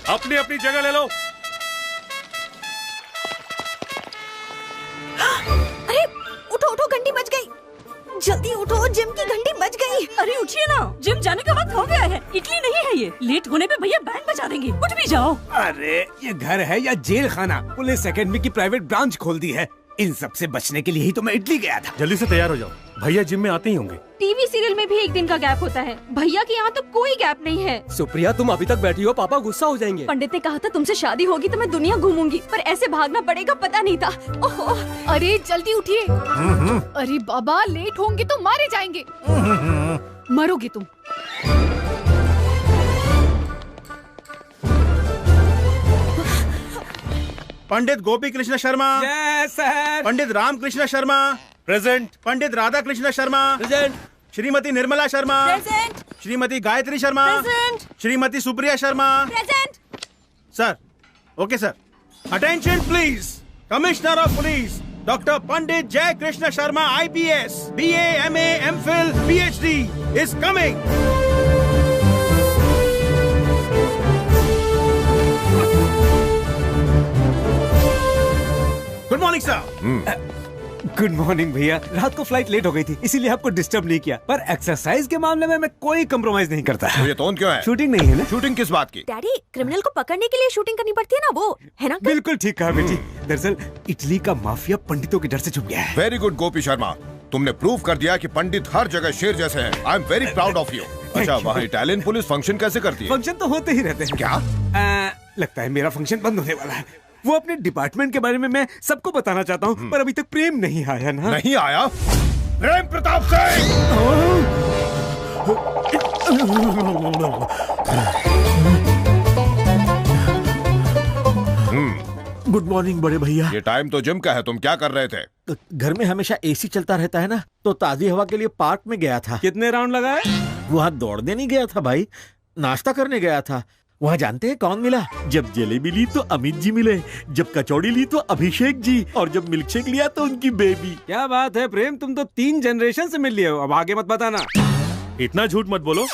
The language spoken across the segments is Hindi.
अपनी अपनी जगह ले लो। अरे उठो उठो, घंटी बज गई। जल्दी उठो, जिम की घंटी बज गई। अरे उठिए ना, जिम जाने का वक्त हो गया है। इडली नहीं है ये, लेट होने पे भैया बैंड बजा देंगे। उठ भी जाओ। अरे ये घर है या जेल खाना? पुलिस एकेडमी की प्राइवेट ब्रांच खोल दी है। इन सब से बचने के लिए ही तो मैं इटली गया था। जल्दी से तैयार हो जाओ, भैया जिम में आते ही होंगे। टीवी सीरियल में भी एक दिन का गैप होता है, भैया के यहाँ तो कोई गैप नहीं है। सुप्रिया तुम अभी तक बैठी हो, पापा गुस्सा हो जाएंगे। पंडित ने कहा था तुमसे शादी होगी तो मैं दुनिया घूमूंगी, पर ऐसे भागना पड़ेगा पता नहीं था। ओहो। अरे जल्दी उठिए। अरे बाबा लेट होंगे तो मारे जाएंगे। मरोगे तुम। Pandit Gopi Krishna Sharma. Yes sir. Pandit Ram Krishna Sharma. Present. Pandit Radha Krishna Sharma. Present. Shrimati Nirmala Sharma. Present. Shrimati Gayatri Sharma. Present. Shrimati Supriya Sharma. Present. Sir, okay sir. Attention please. Commissioner of police doctor Pandit Jay Krishna Sharma IPS BA MA MPhil PhD is coming. Good morning sir. Good morning भैया। रात को फ्लाइट लेट हो गई थी, इसीलिए आपको डिस्टर्ब नहीं किया, पर एक्सरसाइज के मामले में मैं कोई कम्प्रोमाइज नहीं करता। तो ये टोन क्यों है? शूटिंग नहीं है ना? शूटिंग किस बात की? डैडी, क्रिमिनल को पकड़ने के लिए शूटिंग करनी पड़ती है ना, वो है ना? बिल्कुल ठीक कहा बेटी। दरअसल इटली का माफिया पंडितों के डर से छुप गया है। वेरी गुड गोपी शर्मा, तुमने प्रूव कर दिया कि पंडित हर जगह शेर जैसे हैं। I am very proud of you. अच्छा, वहाँ इटालियन पुलिस फंक्शन कैसे करती है? फंक्शन तो होते ही रहते हैं। क्या? लगता है मेरा फंक्शन बंद होने वाला है। वो अपने डिपार्टमेंट के बारे में मैं सबको बताना चाहता हूँ, पर अभी तक प्रेम नहीं आया ना। नहीं आया? प्रेम प्रताप सिंह! गुड मॉर्निंग बड़े भैया। ये टाइम तो जिम का है, तुम क्या कर रहे थे? घर में हमेशा AC चलता रहता है ना, तो ताजी हवा के लिए पार्क में गया था। कितने राउंड लगाए? वहाँ दौड़ने नहीं गया था भाई, नाश्ता करने गया था। वहाँ जानते हैं कौन मिला? जब जलेबी ली तो अमित जी मिले, जब कचौड़ी ली तो अभिषेक जी, और जब मिल्क शेक लिया तो उनकी बेबी। क्या बात है प्रेम, तुम तो 3 जनरेशन से मिल लिए हो। अब आगे मत बताना। इतना झूठ मत बोलो।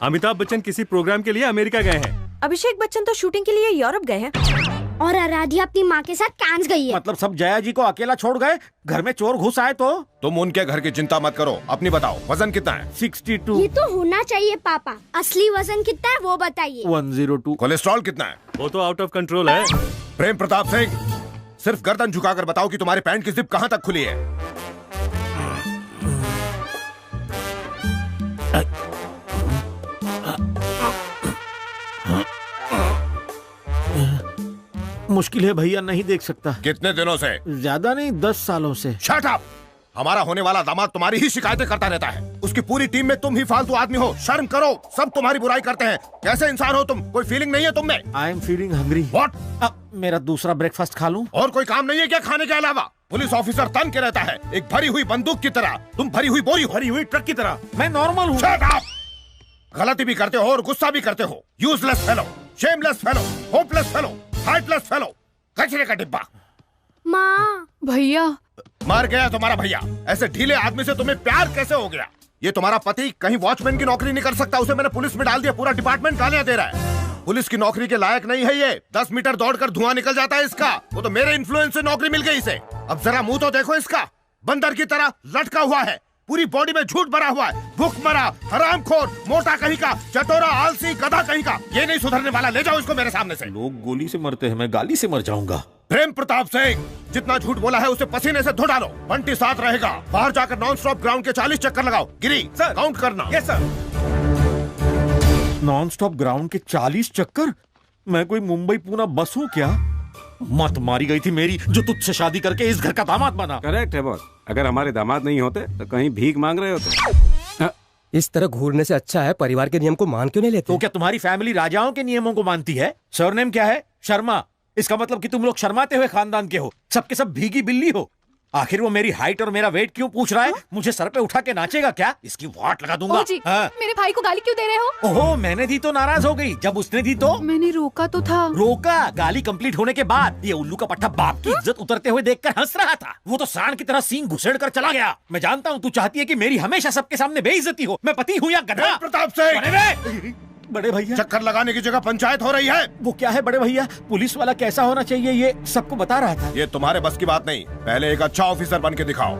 अमिताभ बच्चन किसी प्रोग्राम के लिए अमेरिका गए हैं। अभिषेक बच्चन तो शूटिंग के लिए यूरोप गए हैं। और आराध्या अपनी माँ के साथ कांस गई है। मतलब सब जया जी को अकेला छोड़ गए? घर में चोर घुस आए तो? तुम उनके घर की चिंता मत करो, अपनी बताओ, वजन कितना है? 62। ये तो होना चाहिए पापा। असली वजन कितना है वो बताइए। 102। कोलेस्ट्रॉल कितना है? वो तो आउट ऑफ कंट्रोल है। प्रेम प्रताप सिंह, सिर्फ गर्दन झुकाकर बताओ कि तुम्हारे पैंट की जिप कहाँ तक खुली है? मुश्किल है भैया, नहीं देख सकता। कितने दिनों से? ज्यादा नहीं, 10 सालों से। Shut up! हमारा होने वाला दामाद तुम्हारी ही शिकायतें करता रहता है। उसकी पूरी टीम में तुम ही फालतू आदमी हो। शर्म करो, सब तुम्हारी बुराई करते हैं। कैसे इंसान हो तुम? कोई फीलिंग नहीं है तुम में? I am feeling hungry. What? मेरा दूसरा ब्रेकफास्ट खा लूं? और कोई काम नहीं है क्या खाने के अलावा? पुलिस ऑफिसर तन के रहता है, एक भरी हुई बंदूक की तरह। तुम भरी हुई बोरी, भरी हुई ट्रक की तरह। मैं नॉर्मल हूँ। Shut up! गलती भी करते हो और गुस्सा भी करते हो। Useless fellow, shameless fellow, hopeless fellow, heartless fellow, कचरे का डिब्बा। माँ। भैया। मर गया तुम्हारा भैया। ऐसे ढीले आदमी से तुम्हें प्यार कैसे हो गया? ये तुम्हारा पति कहीं वॉचमैन की नौकरी नहीं कर सकता, उसे मैंने पुलिस में डाल दिया। पूरा डिपार्टमेंट गालियां दे रहा है। पुलिस की नौकरी के लायक नहीं है ये। 10 मीटर दौड़कर धुआं निकल जाता है इसका। वो तो मेरे इन्फ्लुएंस से नौकरी मिल गई इसे। अब जरा मुंह तो देखो इसका, बंदर की तरह लटका हुआ है। पूरी बॉडी में झूठ भरा हुआ है। भूख मरा, हरामखोर, मोटा कहीं का, चटोरा, आलसी, गधा कहीं का। ये नहीं सुधरने वाला। ले जाओ इसको मेरे सामने से। लोग गोली से मरते हैं, मैं गाली से मर जाऊंगा। प्रेम प्रताप सिंह, जितना झूठ बोला है उसे पसीने से धो डालो। बंटी साथ रहेगा। बाहर जाकर नॉन स्टॉप ग्राउंड के 40 चक्कर लगाओ। गिरी सर, काउंट करना। Yes sir. Non stop ground के 40 चक्कर? मैं कोई मुंबई पूना बस हूँ क्या? मत मारी गई थी मेरी, जो तुझसे शादी करके इस घर का दामाद बना। करेक्ट है बॉस। अगर हमारे दामाद नहीं होते तो कहीं भीख मांग रहे होते। इस तरह घूरने से अच्छा है परिवार के नियम को मान क्यों नहीं लेते? तो क्या तुम्हारी फैमिली राजाओं के नियमों को मानती है? सरनेम क्या है? शर्मा। इसका मतलब कि तुम लोग शर्माते हुए खानदान के हो, सबके सब भीगी बिल्ली हो। आखिर वो मेरी हाइट और मेरा वेट क्यों पूछ रहा है? मुझे सर पे उठा के नाचेगा क्या? इसकी वाट लगा दूंगा। जी, मेरे भाई को गाली क्यों दे रहे हो? ओहो, मैंने दी तो नाराज हो गई, जब उसने दी तो मैंने रोका तो था। रोका? गाली कंप्लीट होने के बाद ये उल्लू का पट्टा बाप की इज्जत उतरते हुए देखकर हंस रहा था। वो तो सांड की तरह सींग घुसेड़ कर चला गया। मैं जानता हूँ तू चाहती है कि मेरी हमेशा सबके सामने बेइज्जती हो। मैं पति हूँ या गधा? प्रताप सिंह, बड़े भैया चक्कर लगाने की जगह पंचायत हो रही है। वो क्या है बड़े भैया, पुलिस वाला कैसा होना चाहिए ये सबको बता रहा था। ये तुम्हारे बस की बात नहीं, पहले एक अच्छा ऑफिसर बन के दिखाओ।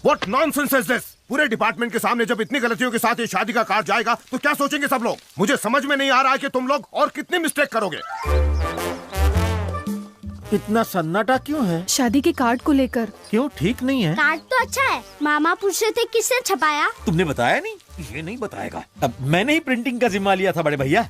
What nonsense is this? पूरे डिपार्टमेंट के सामने जब इतनी गलतियों के साथ ये शादी का कार्ड जाएगा तो क्या सोचेंगे सब लोग? मुझे समझ में नहीं आ रहा है कि तुम लोग और कितनी मिस्टेक करोगे। इतना सन्नाटा क्यों है? शादी के कार्ड को लेकर। क्यों, ठीक नहीं है? कार्ड तो अच्छा है। मामा पूछ रहे थे किसने छपाया। तुमने बताया नहीं? ये नहीं बताएगा। अब मैंने ही प्रिंटिंग का जिम्मा लिया था बड़े भैया।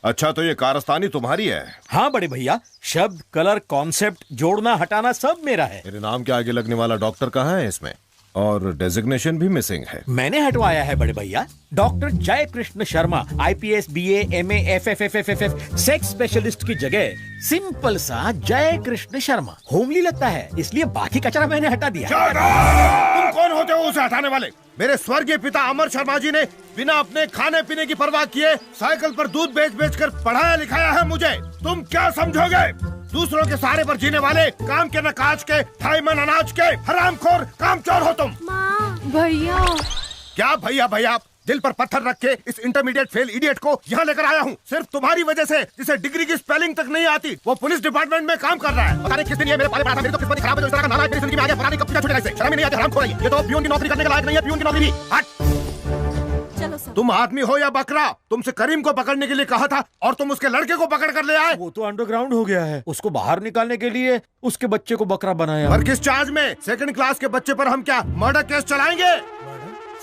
अच्छा तो ये कारस्तानी तुम्हारी है? हाँ बड़े भैया, शब्द, कलर, कॉन्सेप्ट, जोड़ना हटाना सब मेरा है। मेरे नाम के आगे लगने वाला डॉक्टर कहाँ है इसमें? और डेजिग्नेशन भी मिसिंग है। मैंने हटवाया है बड़े भैया। डॉक्टर जय Krishna Sharma, IPS, BA, MA, FFFFF, sex specialist की जगह सिंपल सा जय कृष्ण शर्मा होमली लगता है, इसलिए बाकी कचरा मैंने हटा दिया। तुम कौन होते हो उसे हटाने वाले? मेरे स्वर्गीय पिता अमर शर्मा जी ने बिना अपने खाने पीने की परवाह किए साइकिल पर दूध बेच बेच कर पढ़ाया लिखाया है मुझे। तुम क्या समझोगे? दूसरों के सहारे पर जीने वाले, काम के न काज के, 2.5 मन अनाज के हरामखोर कामचोर हो तुम। भैया क्या भैया भैया? दिल पर पत्थर रख के इस इंटरमीडिएट फेल इडियट को यहाँ लेकर आया हूँ सिर्फ तुम्हारी वजह से, जिसे डिग्री की स्पेलिंग तक नहीं आती, वो पुलिस डिपार्टमेंट में काम कर रहा है। पता नहीं किस दिन ये मेरे पाले पड़ा था, मेरी तो किस्मत खराब है जो इस तरह का नालायक मेरी जिंदगी में आ गया। पता नहीं कब पीछा छूटेगा इसे। शर्म ही नहीं आती, हरामखोर है ये तो पियून की नौकरी करने के लायक नहीं है। पियून की नौकरी भी हट। चलो सर। तुम आदमी हो या बकरा? तुमसे करीम को पकड़ने के लिए कहा था और तुम उसके लड़के को पकड़ कर ले आए। वो तो अंडरग्राउंड हो गया है, उसको बाहर निकालने के लिए उसके बच्चे को बकरा बनाया। पर किस चार्ज में? सेकंड क्लास के बच्चे पर हम क्या मर्डर केस चलाएंगे?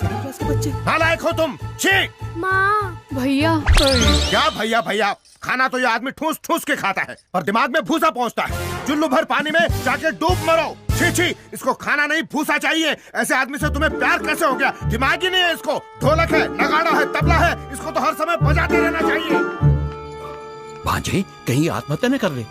नालायक हो तुम। छी। माँ भैया क्या भैया भैया? खाना तो ये आदमी ठूस ठूस के खाता है पर दिमाग में भूसा पहुंचता है। चुल्लू भर पानी में जाके डूब मरो। छी छी, इसको खाना नहीं भूसा चाहिए। ऐसे आदमी से तुम्हें प्यार कैसे हो गया? दिमाग ही नहीं है इसको। ढोलक है, नगाड़ा है, तबला है, इसको तो हर समय बजाते रहना चाहिए। भांजे कहीं आत्महत्या न कर ले।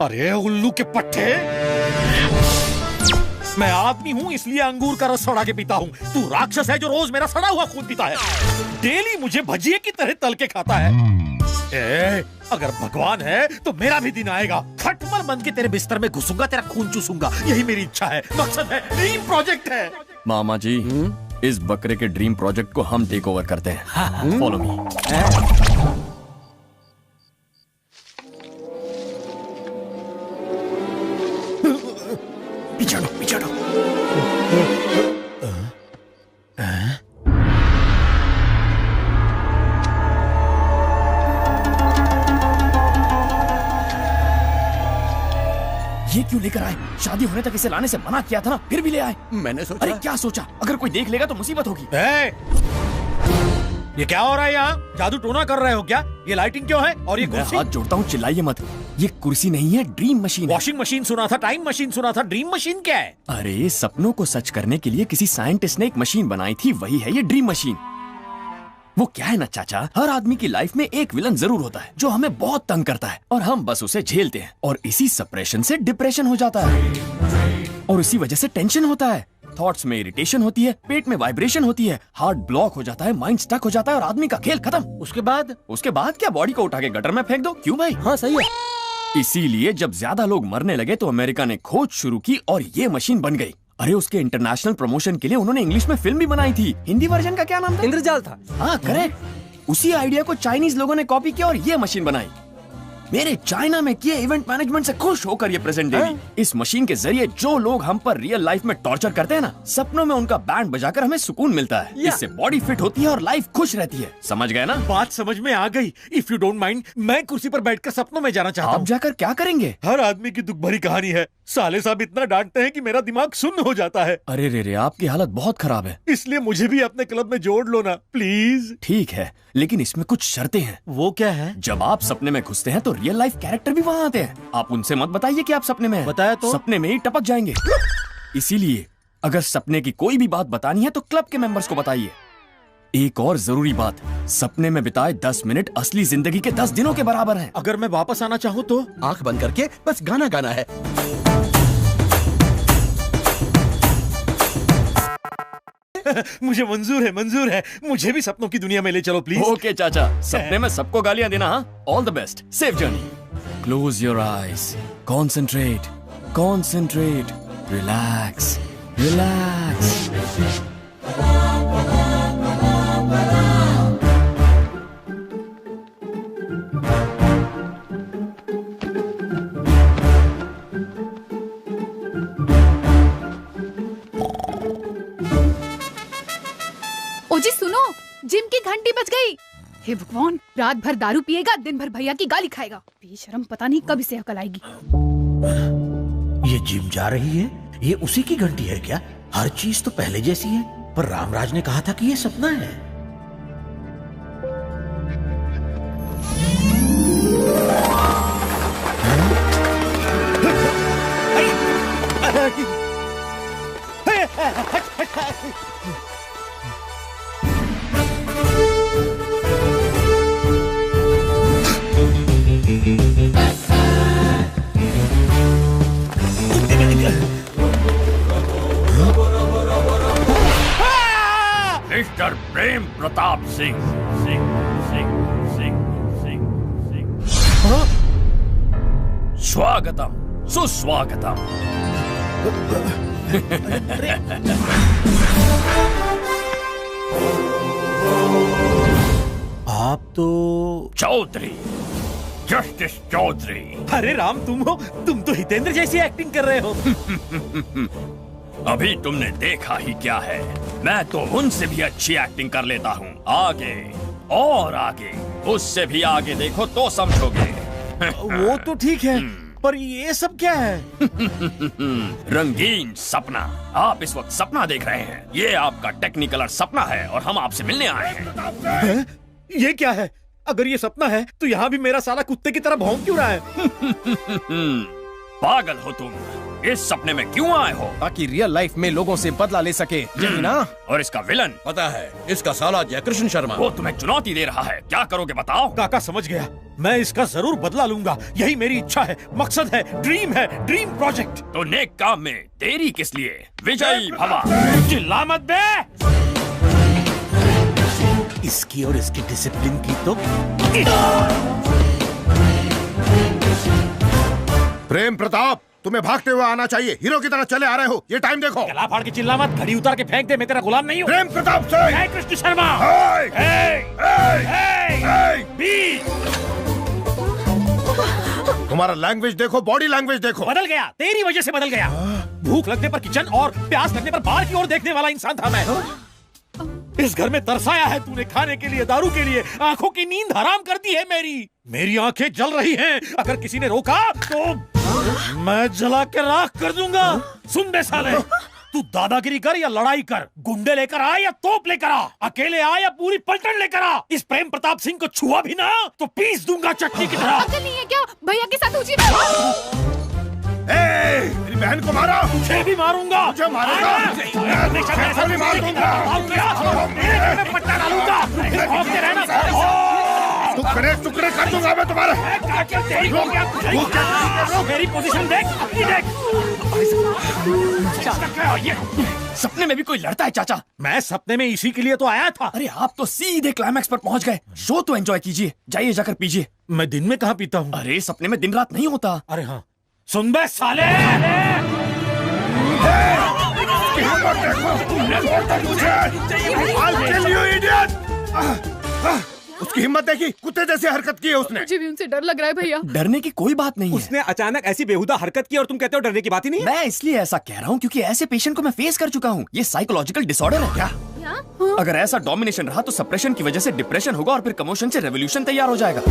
अरे उल्लू के पट्टे, मैं आदमी हूँ इसलिए अंगूर का रस सड़ा के पीता हूँ। तू राक्षस है जो रोज मेरा सड़ा हुआ खून पीता है, डेली मुझे भजिए की तरह तल के खाता है। अगर भगवान है तो मेरा भी दिन आएगा, खटमल बन के तेरे बिस्तर में घुसूंगा, तेरा खून चूसूंगा। यही मेरी इच्छा है, मकसद है, ड्रीम प्रोजेक्ट है। मामा जी इस बकरे के ड्रीम प्रोजेक्ट को हम टेक ओवर करते हैं। Follow me. पीछे पीछे ये क्यों लेकर आए? शादी होने तक इसे लाने से मना किया था ना, फिर भी ले आए। मैंने सोचा। अरे क्या सोचा? अगर कोई देख लेगा तो मुसीबत होगी। ये क्या हो रहा है यहाँ? जादू टोना कर रहे हो क्या? ये लाइटिंग क्यों है? और ये मैं कुर्सी? हाथ जोड़ता हूँ, चिल्लाइए मत। ये कुर्सी नहीं है, ड्रीम मशीन है। वॉशिंग मशीन सुना था, टाइम मशीन सुना था, ड्रीम मशीन क्या है? अरे सपनों को सच करने के लिए किसी साइंटिस्ट ने एक मशीन बनाई थी, वही है ये ड्रीम मशीन। वो क्या है ना चाचा, हर आदमी की लाइफ में एक विलन जरूर होता है जो हमें बहुत तंग करता है और हम बस उसे झेलते हैं, और इसी सप्रेशन से डिप्रेशन हो जाता है और इसी वजह से टेंशन होता है, थॉट्स में इरिटेशन होती है, पेट में वाइब्रेशन होती है, हार्ट ब्लॉक हो जाता है, माइंड स्टक हो जाता है और आदमी का खेल खत्म। उसके बाद क्या, बॉडी को उठा के गटर में फेंक दो। क्यों भाई? हाँ सही है। इसीलिए जब ज्यादा लोग मरने लगे तो अमेरिका ने खोज शुरू की और ये मशीन बन गई। अरे उसके इंटरनेशनल प्रमोशन के लिए उन्होंने इंग्लिश में फिल्म भी बनाई थी। हिंदी वर्जन का क्या नाम था? इंद्रजाल था। हाँ करेक्ट। उसी आइडिया को चाइनीज लोगों ने कॉपी किया और ये मशीन बनाई। मेरे चाइना में किए इवेंट मैनेजमेंट से खुश होकर ये प्रेजेंट दे दी। इस मशीन के जरिए जो लोग हम पर रियल लाइफ में टॉर्चर करते हैं ना, सपनों में उनका बैंड बजाकर हमें सुकून मिलता है। इससे बॉडी फिट होती है और लाइफ खुश रहती है। समझ गए ना? बात समझ में आ गई। इफ यू डोंट माइंड, मैं कुर्सी पर बैठकर सपनों में जाना चाहता हूँ। आप जाकर क्या करेंगे? हर आदमी की दुख भरी कहानी है। साले साहब इतना डांटते हैं कि मेरा दिमाग सुन्न हो जाता है। अरे रे, आपकी हालत बहुत खराब है। इसलिए मुझे भी अपने क्लब में जोड़ लो ना प्लीज। ठीक है, लेकिन इसमें कुछ शर्तें हैं। वो क्या है? जब आप सपने में घुसते हैं तो रियल लाइफ कैरेक्टर भी वहाँ आते हैं। आप उनसे मत बताइए कि आप सपने में हैं। बताया तो? सपने में ही टपक जाएंगे। इसीलिए अगर सपने की कोई भी बात बतानी है तो क्लब के मेंबर्स को बताइए। एक और जरूरी बात, सपने में बिताए 10 मिनट असली जिंदगी के 10 दिनों के बराबर हैं। अगर मैं वापस आना चाहूँ तो? आंख बंद करके बस गाना गाना है। मुझे मंजूर है। मुझे भी सपनों की दुनिया में ले चलो प्लीज। ओके चाचा, सपने में सबको गालियां देना। हाँ, all the best, safe journey. Close your eyes, concentrate, relax. ओ जी सुनो, जिम की घंटी बज गई। हे भगवान, रात भर दारू पिएगा, दिन भर भैया की गाली खाएगा। बेशरम, पता नहीं कब इसे अकल आएगी। ये जिम जा रही है, ये उसी की घंटी है क्या? हर चीज तो पहले जैसी है, पर रामराज ने कहा था कि ये सपना है। मिस्टर प्रेम प्रताप सिंह। स्वागतम, सुस्वागतम। आप तो चौधरी, जस्टिस चौधरी। अरे राम, तुम हो? तुम तो हितेंद्र जैसी एक्टिंग कर रहे हो। अभी तुमने देखा ही क्या है, मैं तो उनसे भी अच्छी एक्टिंग कर लेता हूँ। आगे और आगे, उससे भी आगे देखो तो समझोगे। वो तो ठीक है, पर ये सब क्या है? रंगीन सपना। आप इस वक्त सपना देख रहे हैं। ये आपका टेक्निकलर सपना है और हम आपसे मिलने आए हैं। ये क्या है? अगर ये सपना है तो यहाँ भी मेरा साला कुत्ते की तरह भौंक क्यों रहा है? पागल हो तुम? इस सपने में क्यों आए हो? ताकि रियल लाइफ में लोगों से बदला ले सके, यही ना? और इसका विलन पता है, इसका साला जयकृष्ण शर्मा। वो तुम्हें चुनौती दे रहा है, क्या करोगे बताओ? काका समझ गया, मैं इसका जरूर बदला लूंगा। यही मेरी इच्छा है, मकसद है, ड्रीम प्रोजेक्ट। तो नेक काम में देरी किस लिए? विजयी भवा। चिल्ला मत बे। इसकी और इसकी डिसिप्लिन की तो प्रेम प्रताप, तुम्हें भागते हुए आना चाहिए। हीरो की तरह चले आ रहे हो। ये टाइम देखो। गला फाड़ के चिल्ला मत, घड़ी उतार के फेंक दे। मैं तेरा गुलाम नहीं हूँ। प्रेम प्रताप सिंह। जय कृष्ण शर्मा। तुम्हारा लैंग्वेज देखो, बॉडी लैंग्वेज देखो। बदल गया, तेरी वजह से बदल गया। भूख लगने पर किचन और प्यास लगने पर बाहर की ओर देखने वाला इंसान था मैं। इस घर में तरसाया है तूने खाने के लिए, दारू के लिए। आंखों की नींद हराम कर दी है मेरी आंखें जल रही हैं। अगर किसी ने रोका तो मैं जला के राख कर दूंगा। सुन बे साले, तू दादागिरी कर या लड़ाई कर, गुंडे लेकर आ या तोप लेकर आ, अकेले आ या पूरी पलटन लेकर आ, इस प्रेम प्रताप सिंह को छुआ भी ना तो पीस दूंगा चटनी की तरह। अकल नहीं है क्या? भैया के साथ उचित। मेरी बहन को मारा। मुझे भी मारूंगा। मुझे मारेगा? मैं मार दूंगा। पट्टा डालूंगा। टुकड़े कर दूंगा मैं तुम्हारे। मेरी पोजीशन देख, अपनी देख। सपने में भी कोई लड़ता है चाचा? मैं सपने में इसी के लिए तो आया था। अरे आप तो सीधे क्लाइमैक्स पर पहुंच गए। शो तो एंजॉय कीजिए, जाइए जाकर पीजिए। मैं दिन में कहाँ पीता हूँ? अरे सपने में दिन रात नहीं होता। अरे हाँ, सुन बे साले। उसकी हिम्मत देखी, कुत्ते जैसी हरकत की है उसने। मुझे भी उनसे डर लग रहा है भैया। डरने की कोई बात नहीं है। उसने अचानक ऐसी बेहुदा हरकत की और तुम कहते हो डरने की बात ही नहीं है? मैं इसलिए ऐसा कह रहा हूँ क्योंकि ऐसे पेशेंट को मैं फेस कर चुका हूँ। ये साइकोलॉजिकल डिसऑर्डर है क्या? अगर ऐसा डोमिनेशन रहा तो सप्रेशन की वजह से डिप्रेशन होगा और फिर कमोशन से रेवोल्यूशन तैयार हो जाएगा।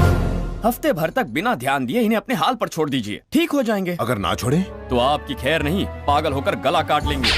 हफ्ते भर तक बिना ध्यान दिए इन्हें अपने हाल पर छोड़ दीजिए, ठीक हो जाएंगे। अगर ना छोड़े तो आपकी खैर नहीं, पागल होकर गला काट लेंगे।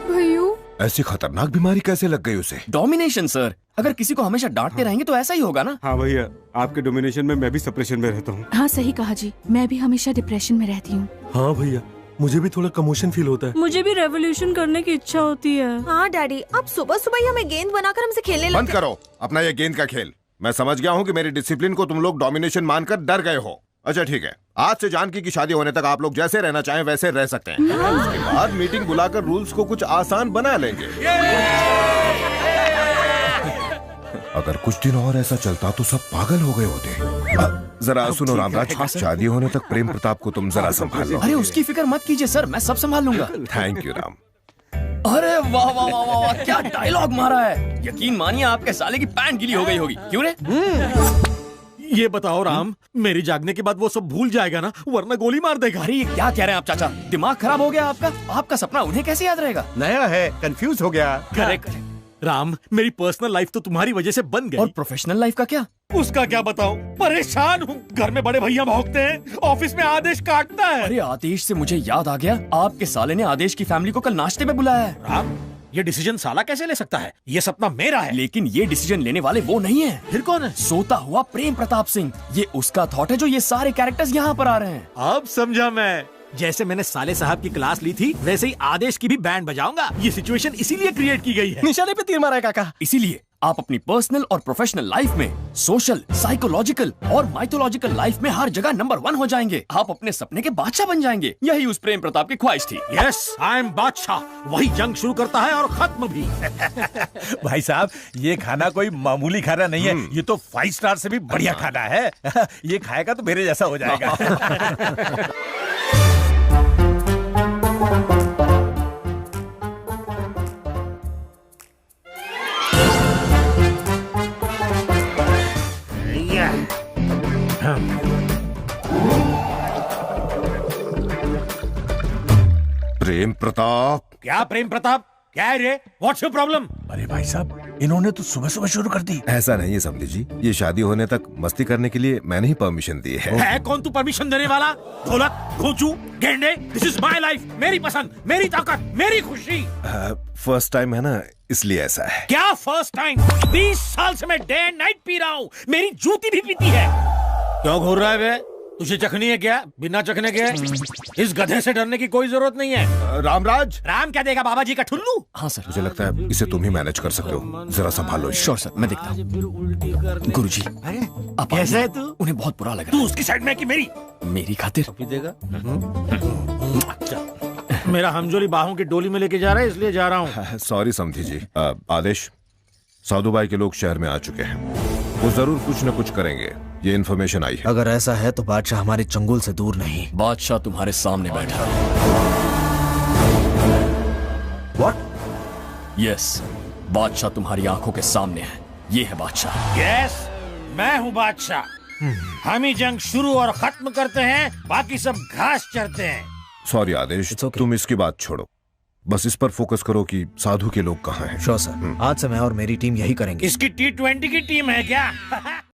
भैया, ऐसी खतरनाक बीमारी कैसे लग गई उसे? Domination sir. अगर किसी को हमेशा डांटते रहेंगे तो ऐसा ही होगा ना। हाँ भैया, आपके डोमिनेशन में मैं भी सप्रेशन में रहता हूँ। हाँ सही कहा जी, मैं भी हमेशा डिप्रेशन में रहती हूँ। हाँ भैया, मुझे भी थोड़ा कमोशन फील होता है। मुझे भी रेवोल्यूशन करने की इच्छा होती है। हाँ डैडी, आप सुबह सुबह ही हमें गेंद बनाकर हमसे खेलने बंद करो अपना ये गेंद का खेल। मैं समझ गया हूँ कि मेरी डिसिप्लिन को तुम लोग डोमिनेशन मानकर डर गए हो। अच्छा ठीक है, आज से जानकी की शादी होने तक आप लोग जैसे रहना चाहें वैसे रह सकते हैं। उसके बाद मीटिंग बुलाकर रूल्स को कुछ आसान बना लेंगे। अगर कुछ दिन और ऐसा चलता तो सब पागल हो गए होते। जरा सुनो रामराज, शादी होने तक प्रेम प्रताप को तुम जरा संभाल लो। अरे उसकी फिक्र मत कीजिए सर, मैं सब संभाल लूंगा। Thank you Ram. अरे वाह वाह वाह वाह वाह, क्या डायलॉग मारा है। यकीन मानिए आपके साले की पैंट गीली हो गई होगी। क्यों रे? ये बताओ राम, मेरी जागने के बाद वो सब भूल जाएगा ना, वरना गोली मार देगा। अरे ये क्या कह रहे हैं आप चाचा, दिमाग खराब हो गया आपका? आपका सपना उन्हें कैसे याद रहेगा? नया है, कंफ्यूज हो गया। करेक्ट राम, मेरी पर्सनल लाइफ तो तुम्हारी वजह से बन गई। और प्रोफेशनल लाइफ का क्या? उसका क्या बताऊं, परेशान हूँ। घर में बड़े भैया भौंकते हैं, ऑफिस में आदेश काटता है। अरे आदेश से मुझे याद आ गया, आपके साले ने आदेश की फैमिली को कल नाश्ते में बुलाया है। राम, ये डिसीजन साला कैसे ले सकता है? ये सपना मेरा है। लेकिन ये डिसीजन लेने वाले वो नहीं है। फिर कौन है? सोता हुआ प्रेम प्रताप सिंह। ये उसका थॉट है जो ये सारे कैरेक्टर्स यहाँ पर आ रहे हैं। अब समझा मैं। जैसे मैंने साले साहब की क्लास ली थी, वैसे ही आदेश की भी बैंड बजाऊंगा। ये सिचुएशन इसीलिए क्रिएट की गई है। निशाने पे तीर मारा है काका। इसीलिए आप अपनी पर्सनल और प्रोफेशनल लाइफ में सोशल, साइकोलॉजिकल और माइथोलॉजिकल लाइफ में हर जगह नंबर 1 हो जाएंगे। आप अपने सपने के बादशाह बन जाएंगे। यही उस प्रेम प्रताप की ख्वाहिश थी। यस, आई एम बादशाह। वही जंग शुरू करता है और खत्म भी। भाई साहब, ये खाना कोई मामूली खाना नहीं है, ये तो 5 स्टार से भी बढ़िया खाना है। ये खाएगा तो मेरे जैसा हो जाएगा। प्रेम प्रताप। क्या प्रेम प्रताप? क्या है रे? What's your problem? अरे भाई साहब, इन्होंने तो सुबह सुबह शुरू कर दी। ऐसा नहीं है समझी जी, ये शादी होने तक मस्ती करने के लिए मैंने ही परमिशन दी है। कौन तू परमिशन देने वाला? ढोलक, घोंचू, गेंडे, दिस इज माय लाइफ, मेरी पसंद, मेरी ताकत, मेरी खुशी। फर्स्ट टाइम है ना, इसलिए ऐसा है। क्या फर्स्ट टाइम? 20 साल से मैं डे एंड नाइट पी रहा हूँ, मेरी जूती भी पीती है। क्यों घूर रहा है बे? तुझे चखनी है क्या? बिना चखने के इस गधे से डरने की कोई जरूरत नहीं है। रामराज। राम क्या देगा, बाबा जी का ठुल्लू? हाँ सर। मुझे लगता है इसे तुम ही मैनेज कर सकते हो, जरा संभालो। श्योर सर, मैं देखता हूँ। गुरुजी, अब कैसा है तू? उन्हें बहुत बुरा लग रहा है। तू उसकी साइड में कि मेरी? मेरी खातिर। देगा? मेरा हमजोली बाहों की डोली में लेके जा रहा है, इसलिए जा रहा हूँ। सॉरी समधी जी। आदेश, साधु भाई के लोग शहर में आ चुके हैं, वो जरूर कुछ न कुछ करेंगे, ये इन्फॉर्मेशन आई है। अगर ऐसा है तो बादशाह हमारे चंगुल से दूर नहीं। बादशाह तुम्हारे सामने बैठा है। What? यस, बादशाह तुम्हारी आंखों के सामने है। ये है बादशाह। यस, मैं हूँ बादशाह। हम ही जंग शुरू और खत्म करते हैं, बाकी सब घास चरते हैं। सॉरी आदेश, तुम इसकी बात छोड़ो, बस इस पर फोकस करो कि साधु के लोग कहाँ हैं। श्योर सर, आज से मैं और मेरी टीम यही करेंगे। इसकी T20 की टीम है क्या?